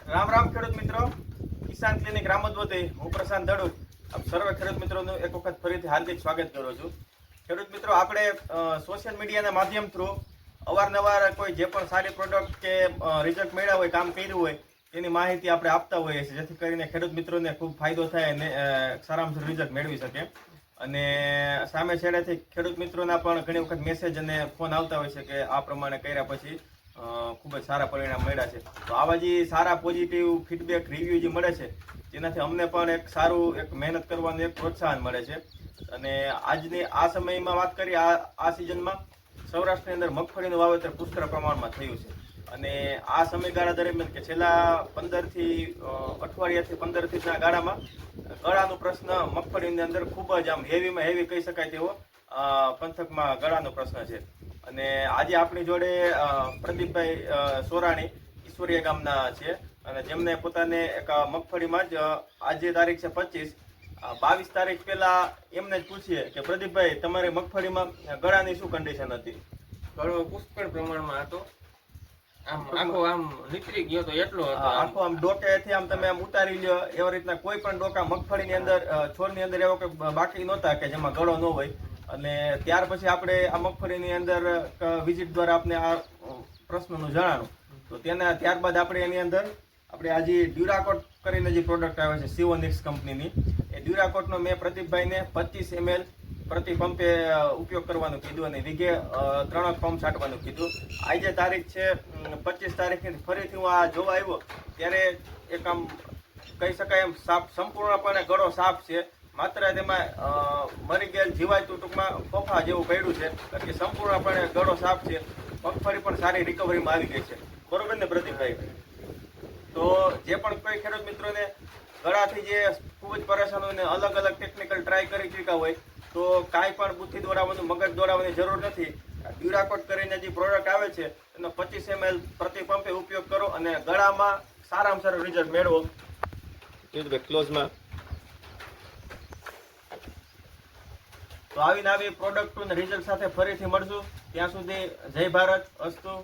રામ રામ ખેડૂત મિત્રો, કિસાન ક્લિનિક રામોદવતી, હું પ્રશાંત દડુ આપ સર્વે ખેડૂત મિત્રોનું એક વખત ફરીથી હાર્દિક સ્વાગત કરું છું। ખેડૂત મિત્રો, આપણે સોશિયલ મીડિયાના માધ્યમ થ્રુ અવારનવાર કોઈ જે પણ સારી પ્રોડક્ટ કે રિઝલ્ટ મળ્યા હોય, કામ કર્યું હોય તેની માહિતી આપણે આપતા હોઈએ છીએ, જેથી કરીને ખેડૂત મિત્રોને ખૂબ ફાયદો થાય અને સારામાં સારું રિઝલ્ટ મેળવી શકે। અને સામે છેડેથી ખેડૂત મિત્રોના પણ ઘણી વખત મેસેજ અને ફોન આવતા હોય છે કે આ પ્રમાણે કર્યા પછી ખૂબ જ સારા પરિણામ મળ્યા છે। તો આવા જે સારા પોઝિટિવ ફીડબેક રિવ્યૂ જે મળે છે તેનાથી અમને પણ એક સારું એક મહેનત કરવાનું એક પ્રોત્સાહન મળે છે। અને આજની આ સમયમાં વાત કરીએ, આ સિઝનમાં સૌરાષ્ટ્રની અંદર મગફળીનું વાવેતર પુષ્કળ પ્રમાણમાં થયું છે। અને આ સમયગાળા દરમિયાન કે છેલ્લા 15 અઠવાડિયાથી 15 દિવસના ગાળામાં ગળાનો પ્રશ્ન મગફળીની અંદર ખૂબ જ આમ હેવીમાં હેવી કહી શકાય તેવો પંથકમાં ગળાનો પ્રશ્ન છે। અને આજે આપણી જોડે પ્રદીપભાઈ સોરાણી ઈશ્વરીય ગામના છે, અને જેમને પોતાને એક મગફળીમાં જ આજે તારીખ છે 25, 22 તારીખ પહેલા એમને જ પૂછીએ કે પ્રદીપભાઈ, તમારી મગફળીમાં ગળાની શું કન્ડિશન હતી? ગળો પુષ્કળ પ્રમાણમાં હતો, આમ આખો આમ નીકળી ગયો તો એટલો હતો, આખો આમ ડોકેથી આમ તમે આમ ઉતારી લ્યો એવી રીતના કોઈ પણ ડોકા મગફળીની અંદર છોડની અંદર એવો કે બાકી નહોતા કે જેમાં ગળો ન હોય। અને ત્યાર પછી આપણે આ મગફળીની અંદર વિઝિટ દ્વારા આપણે આ પ્રશ્નનું જણાવ્યું, તો ત્યારબાદ આપણે એની અંદર આપણે આજે ડ્યુરાકોટ કરીને જે પ્રોડક્ટ આવે છે સિવોનિક્સ કંપનીની, એ ડ્યુરાકોટનો મેં પ્રદીપભાઈને 25 ml પ્રતિ પંપે ઉપયોગ કરવાનું કીધું અને વીઘે 3 પંપ છાંટવાનું કીધું। આજે તારીખ છે 25 તારીખની, ફરીથી હું આ જોવા આવ્યો ત્યારે એક આમ કહી શકાય એમ સાફ, સંપૂર્ણપણે ગળો સાફ છે, માત્ર તેમાં મરી ગયેલ જીવાતું ટૂંકમાં ફોફા જેવું પડ્યું છે, કારણ કે સંપૂર્ણપણે ગળો સાફ છે, મગફળી પણ સારી રિકવરીમાં આવી ગઈ છે। બરોબર ને પ્રદીપભાઈ? તો જે પણ કોઈ ખેડૂત મિત્રોને ગળાથી જે ખૂબ જ પરેશાન હોય ને અલગ અલગ ટેકનિકલ ટ્રાય કરી ચૂક્યા હોય તો કાંઈ પણ બુદ્ધિ દોડાવવાનું, મગજ દોડાવવાની જરૂર નથી। ડ્યુરાકોટ કરીને જે પ્રોડક્ટ આવે છે એનો 25 ml પ્રતિ પંપે ઉપયોગ કરો અને ગળામાં સારામાં સારું રિઝલ્ટ મેળવો। ક્લોઝમાં તો આવીને આવી પ્રોડક્ટ અને રિઝલ્ટ સાથે ફરીથી મળશું। ત્યાં સુધી જય ભારત, અસ્તુ।